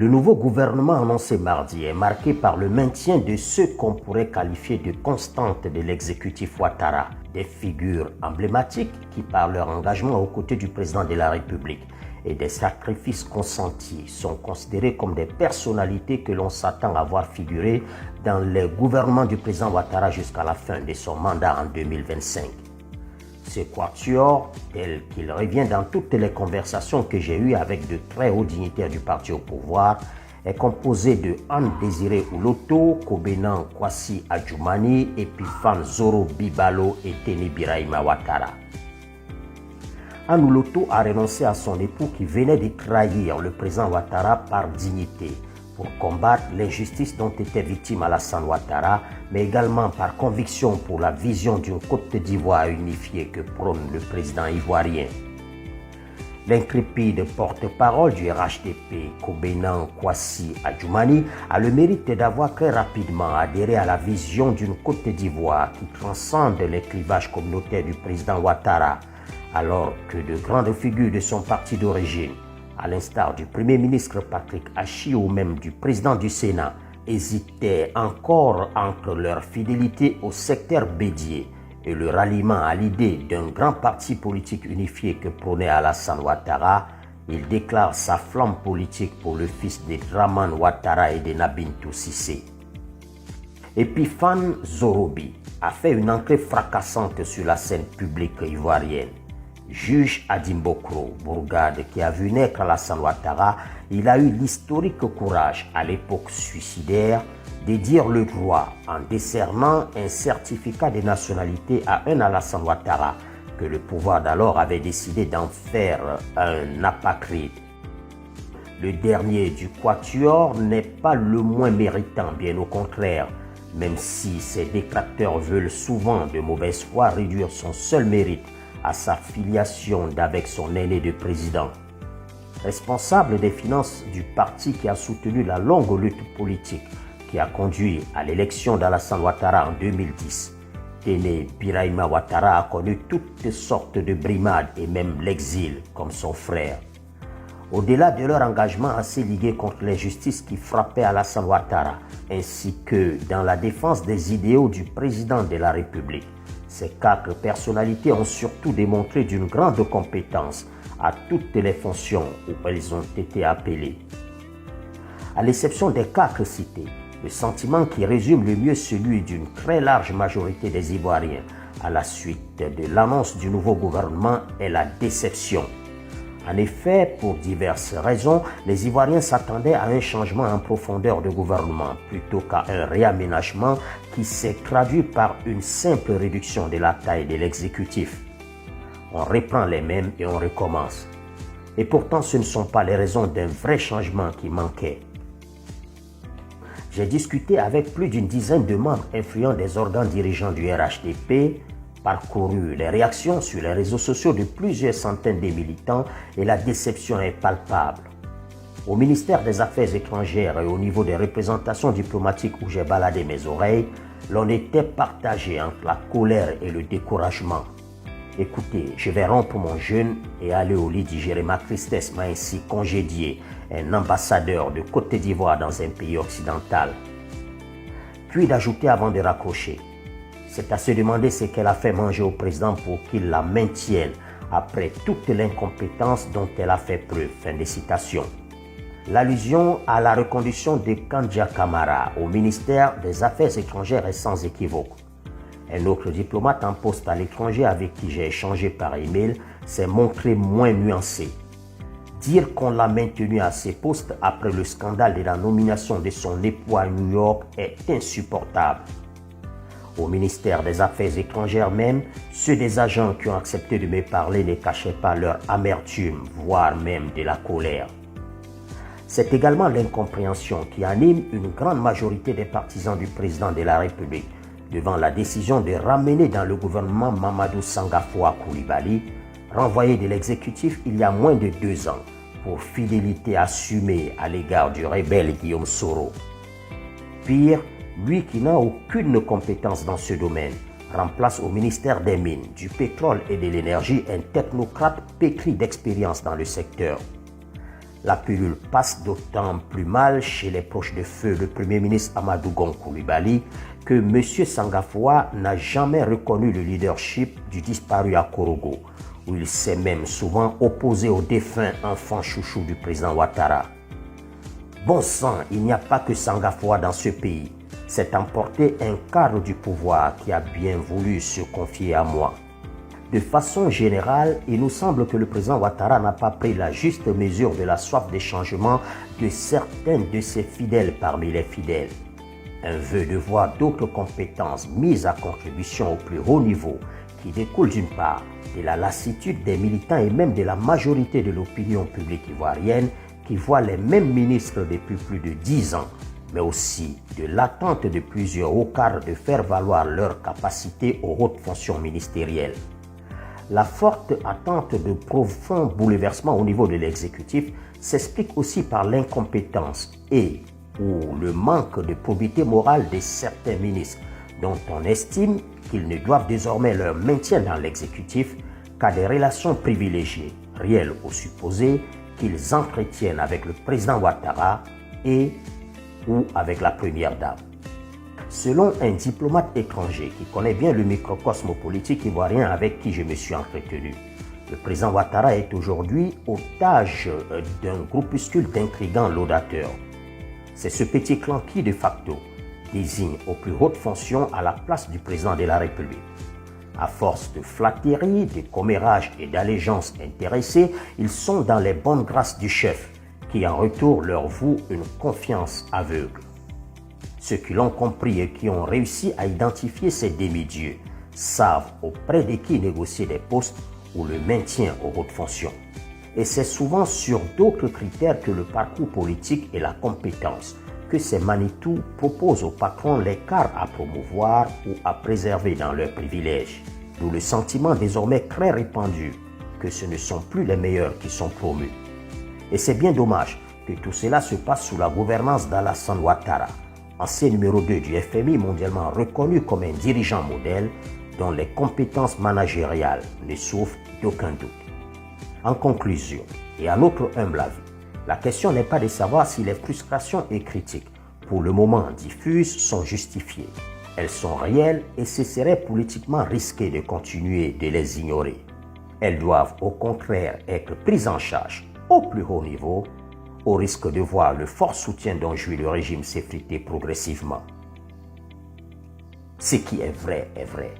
Le nouveau gouvernement annoncé mardi est marqué par le maintien de ceux qu'on pourrait qualifier de constantes de l'exécutif Ouattara, des figures emblématiques qui, par leur engagement aux côtés du président de la République et des sacrifices consentis, sont considérés comme des personnalités que l'on s'attend à voir figurer dans le gouvernement du président Ouattara jusqu'à la fin de son mandat en 2025. Ce quatuor, tel qu'il revient dans toutes les conversations que j'ai eues avec de très hauts dignitaires du parti au pouvoir, est composé de Anne Désiré Ouloto, Kobenan Kwasi Adjoumani, Epifan Zoro Bibalo et Teni Birahima Ouattara. Anne Ouloto a renoncé à son époux qui venait de trahir le président Ouattara par dignité, pour combattre l'injustice dont était victime Alassane Ouattara, mais également par conviction pour la vision d'une Côte d'Ivoire unifiée que prône le président ivoirien. L'intrépide porte-parole du RHDP, Kobenan Kwasi Adjoumani, a le mérite d'avoir très rapidement adhéré à la vision d'une Côte d'Ivoire qui transcende les clivages communautaires du président Ouattara, alors que de grandes figures de son parti d'origine, à l'instar du Premier ministre Patrick Achi ou même du président du Sénat, hésitaient encore entre leur fidélité au secteur bédier et le ralliement à l'idée d'un grand parti politique unifié que prônait Alassane Ouattara. Il déclare sa flamme politique pour le fils de Dramane Ouattara et de Nabintou Cissé. Epifan Zorobi a fait une entrée fracassante sur la scène publique ivoirienne. Juge à Dimbokro, bourgade qui a vu naître Alassane Ouattara, il a eu l'historique courage, à l'époque suicidaire, de dire le droit en décernant un certificat de nationalité à un Alassane Ouattara que le pouvoir d'alors avait décidé d'en faire un apatride. Le dernier du quatuor n'est pas le moins méritant, bien au contraire, même si ses détracteurs veulent souvent de mauvaise foi réduire son seul mérite à sa filiation d'avec son aîné de président. Responsable des finances du parti qui a soutenu la longue lutte politique qui a conduit à l'élection d'Alassane Ouattara en 2010, Teni Birahima Ouattara a connu toutes sortes de brimades et même l'exil comme son frère. Au-delà de leur engagement assez ligué contre l'injustice qui frappait Alassane Ouattara, ainsi que dans la défense des idéaux du président de la République, ces quatre personnalités ont surtout démontré d'une grande compétence à toutes les fonctions où elles ont été appelées. À l'exception des quatre cités, le sentiment qui résume le mieux celui d'une très large majorité des Ivoiriens à la suite de l'annonce du nouveau gouvernement est la déception. En effet, pour diverses raisons, les Ivoiriens s'attendaient à un changement en profondeur de gouvernement plutôt qu'à un réaménagement qui s'est traduit par une simple réduction de la taille de l'exécutif. On reprend les mêmes et on recommence. Et pourtant, ce ne sont pas les raisons d'un vrai changement qui manquaient. J'ai discuté avec plus d'une dizaine de membres influents des organes dirigeants du RHDP, parcouru les réactions sur les réseaux sociaux de plusieurs centaines de militants et la déception est palpable. Au ministère des Affaires étrangères et au niveau des représentations diplomatiques où j'ai baladé mes oreilles, l'on était partagé entre la colère et le découragement. Écoutez, je vais rompre mon jeûne et aller au lit digérer ma tristesse, m'a ainsi congédié un ambassadeur de Côte d'Ivoire dans un pays occidental. Puis d'ajouter avant de raccrocher. C'est à se demander ce qu'elle a fait manger au président pour qu'il la maintienne après toute l'incompétence dont elle a fait preuve. Fin de citation. L'allusion à la reconduction de Kandja Camara au ministère des Affaires étrangères est sans équivoque. Un autre diplomate en poste à l'étranger avec qui j'ai échangé par email s'est montré moins nuancé. Dire qu'on l'a maintenu à ses postes après le scandale de la nomination de son époux à New York est insupportable. Au ministère des Affaires étrangères même, ceux des agents qui ont accepté de me parler ne cachaient pas leur amertume, voire même de la colère. C'est également l'incompréhension qui anime une grande majorité des partisans du président de la République devant la décision de ramener dans le gouvernement Mamadou Sangafoua Coulibaly, renvoyé de l'exécutif il y a moins de 2 ans, pour fidélité assumée à l'égard du rebelle Guillaume Soro. Pire, lui qui n'a aucune compétence dans ce domaine, remplace au ministère des Mines, du Pétrole et de l'Énergie un technocrate pétri d'expérience dans le secteur. La pilule passe d'autant plus mal chez les proches de feu le Premier ministre Amadou Gon Coulibaly que M. Sangafoua n'a jamais reconnu le leadership du disparu à Korogo, où il s'est même souvent opposé au défunt enfant chouchou du président Ouattara. Bon sang, il n'y a pas que Sangafoua dans ce pays. C'est emporté un cadre du pouvoir qui a bien voulu se confier à moi. De façon générale, il nous semble que le président Ouattara n'a pas pris la juste mesure de la soif des changements de certains de ses fidèles parmi les fidèles. Un vœu de voir d'autres compétences mises à contribution au plus haut niveau qui découle d'une part de la lassitude des militants et même de la majorité de l'opinion publique ivoirienne qui voit les mêmes ministres depuis plus de 10 ans, mais aussi de l'attente de plusieurs hauts cadres de faire valoir leurs capacités aux hautes fonctions ministérielles. La forte attente de profonds bouleversements au niveau de l'exécutif s'explique aussi par l'incompétence et ou le manque de probité morale de certains ministres dont on estime qu'ils ne doivent désormais leur maintien dans l'exécutif qu'à des relations privilégiées, réelles ou supposées, qu'ils entretiennent avec le président Ouattara et ou avec la première dame. Selon un diplomate étranger qui connaît bien le microcosme politique ivoirien avec qui je me suis entretenu, le président Ouattara est aujourd'hui otage d'un groupuscule d'intrigants laudateurs. C'est ce petit clan qui, de facto, désigne aux plus hautes fonctions à la place du président de la République. À force de flatteries, de commérages et d'allégeances intéressées, ils sont dans les bonnes grâces du chef, qui en retour leur voue une confiance aveugle. Ceux qui l'ont compris et qui ont réussi à identifier ces demi-dieux savent auprès de qui négocier des postes ou le maintien aux hautes fonctions. Et c'est souvent sur d'autres critères que le parcours politique et la compétence que ces Manitou proposent aux patrons l'écart à promouvoir ou à préserver dans leurs privilèges. D'où le sentiment désormais très répandu que ce ne sont plus les meilleurs qui sont promus. Et c'est bien dommage que tout cela se passe sous la gouvernance d'Alassane Ouattara, ancien numéro 2 du FMI mondialement reconnu comme un dirigeant modèle dont les compétences managériales ne souffrent d'aucun doute. En conclusion, et à notre humble avis, la question n'est pas de savoir si les frustrations et critiques, pour le moment diffuses, sont justifiées. Elles sont réelles et ce serait politiquement risqué de continuer de les ignorer. Elles doivent au contraire être prises en charge au plus haut niveau, au risque de voir le fort soutien dont jouit le régime s'effriter progressivement. Ce qui est vrai est vrai.